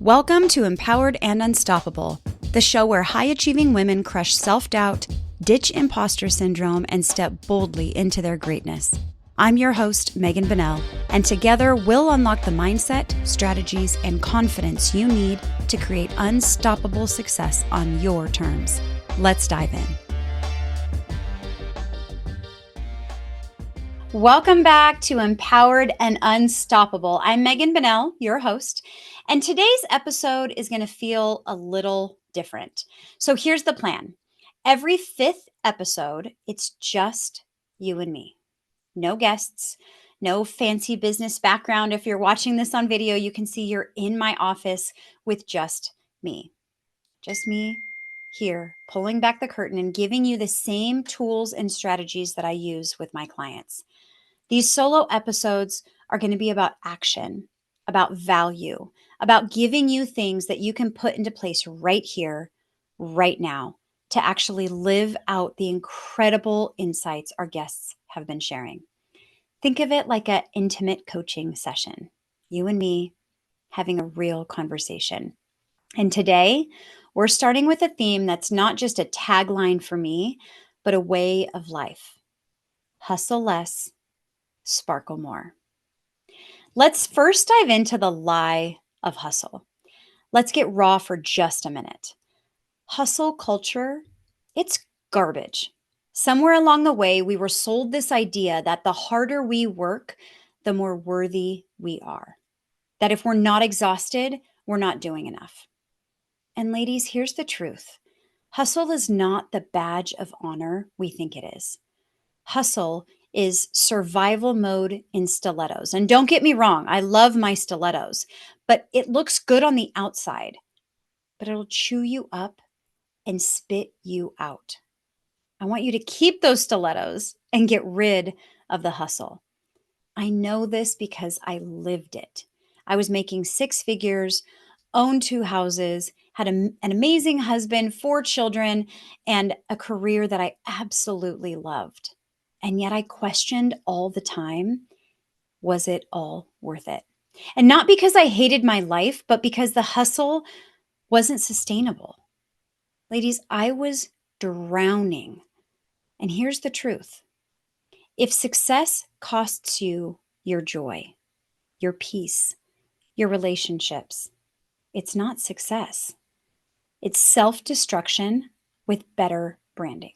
Welcome to Empowered and Unstoppable, the show where high-achieving women crush self-doubt, ditch imposter syndrome, and step boldly into their greatness. I'm your host, Megan Bonnell, and together we'll unlock the mindset, strategies, and confidence you need to create unstoppable success on your terms. Let's dive in. Welcome back to Empowered and Unstoppable. I'm Megan Bonnell, your host, and today's episode is going to feel a little different. So here's the plan. Every fifth episode, it's just you and me. No guests, no fancy business background. If you're watching this on video, you can see you're in my office with just me. Just me here, pulling back the curtain and giving you the same tools and strategies that I use with my clients. These solo episodes are going to be about action, about value, about giving you things that you can put into place right here, right now, to actually live out the incredible insights our guests have been sharing. Think of it like an intimate coaching session, you and me having a real conversation. And today, we're starting with a theme that's not just a tagline for me, but a way of life. Hustle less, sparkle more. Let's first dive into the lie of hustle. Let's get raw for just a minute. Hustle culture, it's garbage. Somewhere along the way, we were sold this idea that the harder we work, the more worthy we are. That if we're not exhausted, we're not doing enough. And ladies, here's the truth. Hustle is not the badge of honor we think it is. Hustle is survival mode in stilettos. And don't get me wrong, I love my stilettos, but it looks good on the outside, but it'll chew you up and spit you out. I want you to keep those stilettos and get rid of the hustle. I know this because I lived it. I was making 6 figures, owned 2 houses, had an amazing husband, 4 children, and a career that I absolutely loved. And yet I questioned all the time, was it all worth it? And not because I hated my life, but because the hustle wasn't sustainable. Ladies, I was drowning. And here's the truth. If success costs you your joy, your peace, your relationships, it's not success. It's self-destruction with better branding.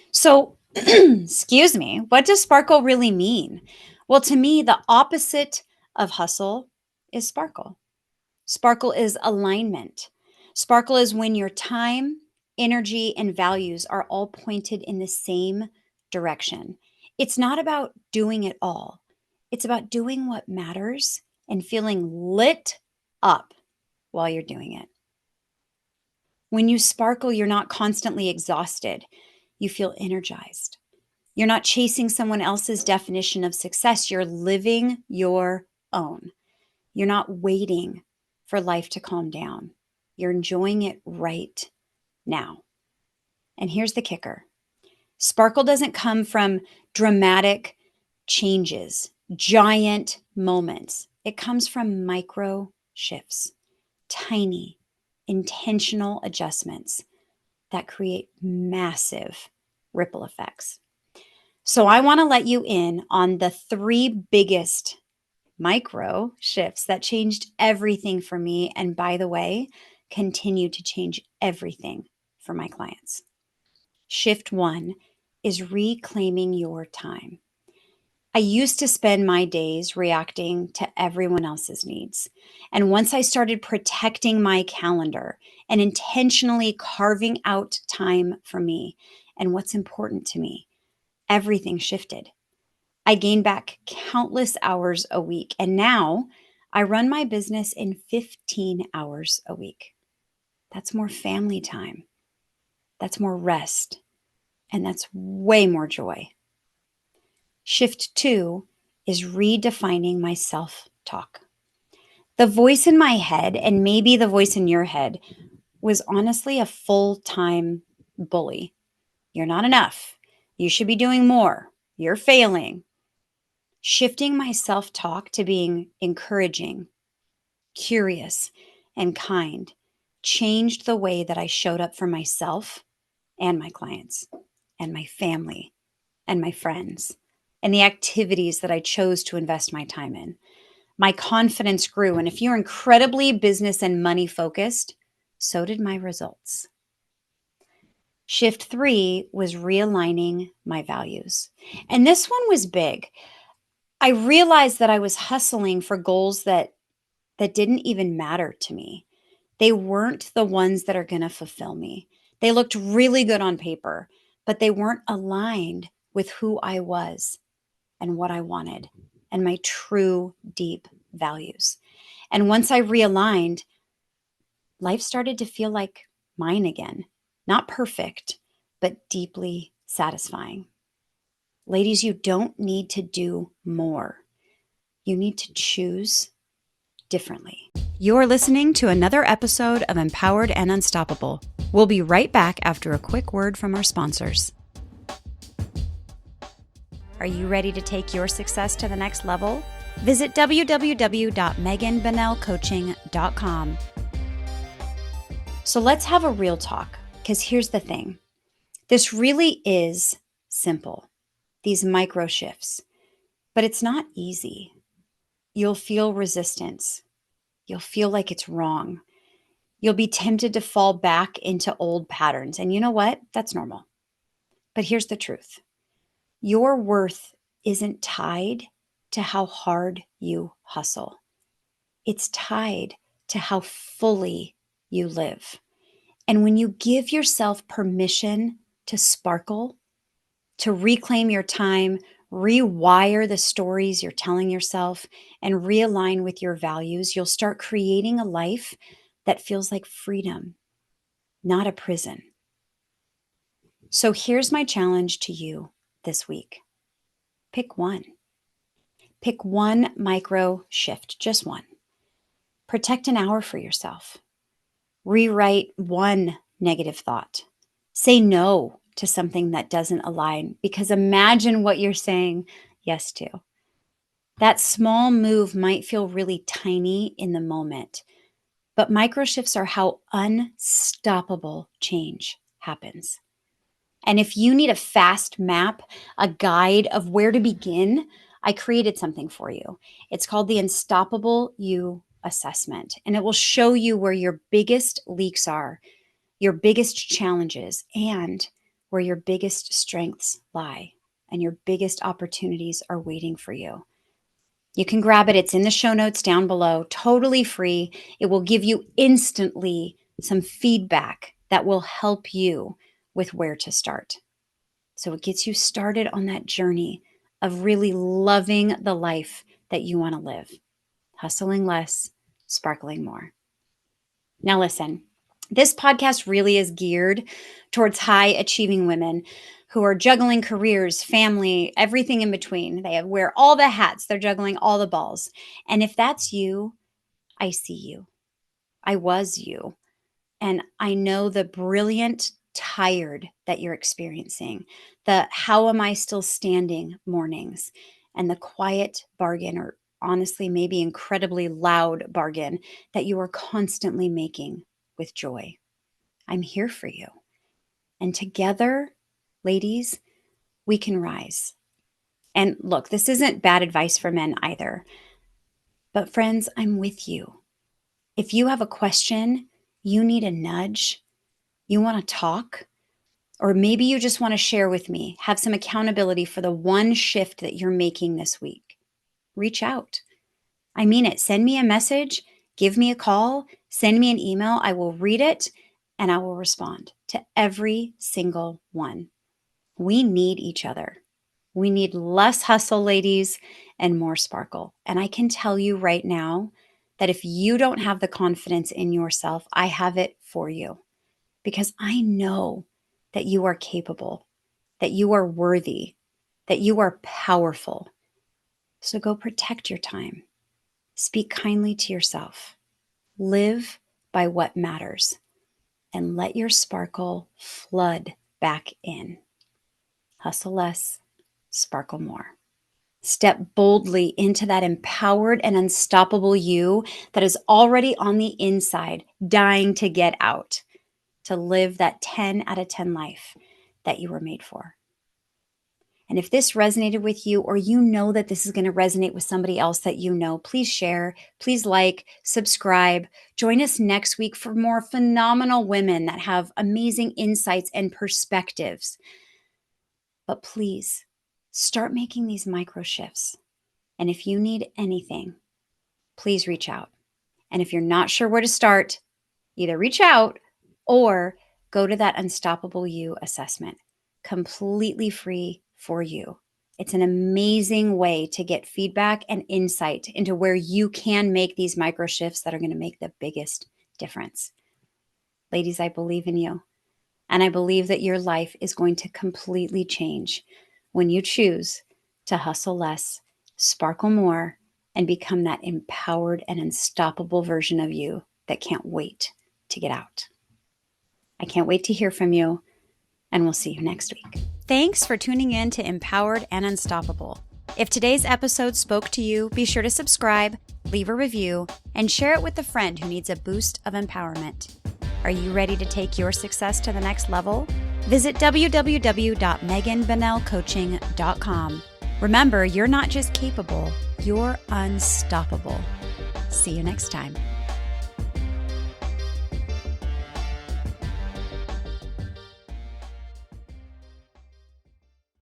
So, excuse me, what does sparkle really mean? Well, to me, the opposite of hustle is sparkle. Sparkle is alignment. Sparkle is when your time, energy, and values are all pointed in the same direction. It's not about doing it all. It's about doing what matters and feeling lit up while you're doing it. When you sparkle, you're not constantly exhausted. You feel energized. You're not chasing someone else's definition of success. You're living your own. You're not waiting for life to calm down. You're enjoying it right now. And here's the kicker. Sparkle doesn't come from dramatic changes, giant moments. It comes from micro shifts, tiny, intentional adjustments that create massive ripple effects. So I want to let you in on the 3 biggest micro shifts that changed everything for me. And by the way, continue to change everything for my clients. Shift 1 is reclaiming your time. I used to spend my days reacting to everyone else's needs. And once I started protecting my calendar and intentionally carving out time for me and what's important to me, everything shifted. I gained back countless hours a week. And now I run my business in 15 hours a week. That's more family time. That's more rest. And that's way more joy. Shift 2 is redefining my self-talk. The voice in my head, and maybe the voice in your head, was honestly a full-time bully. You're not enough. You should be doing more. You're failing. Shifting my self-talk to being encouraging, curious, and kind changed the way that I showed up for myself and my clients and my family and my friends and the activities that I chose to invest my time in. My confidence grew. And if you're incredibly business and money focused, so did my results. Shift 3 was realigning my values. And this one was big. I realized that I was hustling for goals that didn't even matter to me. They weren't the ones that are going to fulfill me. They looked really good on paper, but they weren't aligned with who I was and what I wanted and my true deep values. And once I realigned, life started to feel like mine again. Not perfect, but deeply satisfying. Ladies, you don't need to do more. You need to choose differently. You're listening to another episode of Empowered and Unstoppable. We'll be right back after a quick word from our sponsors. Are you ready to take your success to the next level? Visit www.meganbonnellcoaching.com. So let's have a real talk, because here's the thing. This really is simple, these micro shifts, but it's not easy. You'll feel resistance. You'll feel like it's wrong. You'll be tempted to fall back into old patterns. And you know what? That's normal. But here's the truth. Your worth isn't tied to how hard you hustle. It's tied to how fully you live. And when you give yourself permission to sparkle, to reclaim your time, rewire the stories you're telling yourself, and realign with your values, you'll start creating a life that feels like freedom, not a prison. So here's my challenge to you this week. Pick one. Pick one micro shift, just one. Protect an hour for yourself. Rewrite one negative thought. Say no to something that doesn't align, because imagine what you're saying yes to. That small move might feel really tiny in the moment, but micro shifts are how unstoppable change happens. And if you need a fast map, a guide of where to begin, I created something for you. It's called the Unstoppable You Assessment, and it will show you where your biggest leaks are, your biggest challenges, and where your biggest strengths lie and your biggest opportunities are waiting for you. You can grab it. It's in the show notes down below, totally free. It will give you instantly some feedback that will help you with where to start. So it gets you started on that journey of really loving the life that you want to live, hustling less, sparkling more. Now listen, this podcast really is geared towards high achieving women who are juggling careers, family, everything in between. They wear all the hats. They're juggling all the balls. And if that's you, I see you. I was you. And I know the brilliant tired that you're experiencing, the how am I still standing mornings, and the quiet bargain, or honestly, maybe incredibly loud bargain that you are constantly making with joy. I'm here for you. And together, ladies, we can rise. And look, this isn't bad advice for men either. But friends, I'm with you. If you have a question, you need a nudge, you want to talk, or maybe you just want to share with me, have some accountability for the one shift that you're making this week, reach out. I mean it. Send me a message, give me a call, send me an email. I will read it and I will respond to every single one. We need each other. We need less hustle, ladies, and more sparkle. And I can tell you right now that if you don't have the confidence in yourself, I have it for you, because I know that you are capable, that you are worthy, that you are powerful. So go protect your time. Speak kindly to yourself. Live by what matters, and let your sparkle flood back in. Hustle less, sparkle more. Step boldly into that empowered and unstoppable you that is already on the inside, dying to get out, to live that 10 out of 10 life that you were made for. And if this resonated with you, or you know that this is going to resonate with somebody else that you know, please share, please like, subscribe. Join us next week for more phenomenal women that have amazing insights and perspectives. But please start making these micro shifts. And if you need anything, please reach out. And if you're not sure where to start, either reach out or go to that Unstoppable You assessment, completely free for you. It's an amazing way to get feedback and insight into where you can make these micro shifts that are going to make the biggest difference. Ladies, I believe in you. And I believe that your life is going to completely change when you choose to hustle less, sparkle more, and become that empowered and unstoppable version of you that can't wait to get out. I can't wait to hear from you, and we'll see you next week. Thanks for tuning in to Empowered and Unstoppable. If today's episode spoke to you, be sure to subscribe, leave a review, and share it with a friend who needs a boost of empowerment. Are you ready to take your success to the next level? Visit www.meganbonnellcoaching.com. Remember, you're not just capable, you're unstoppable. See you next time.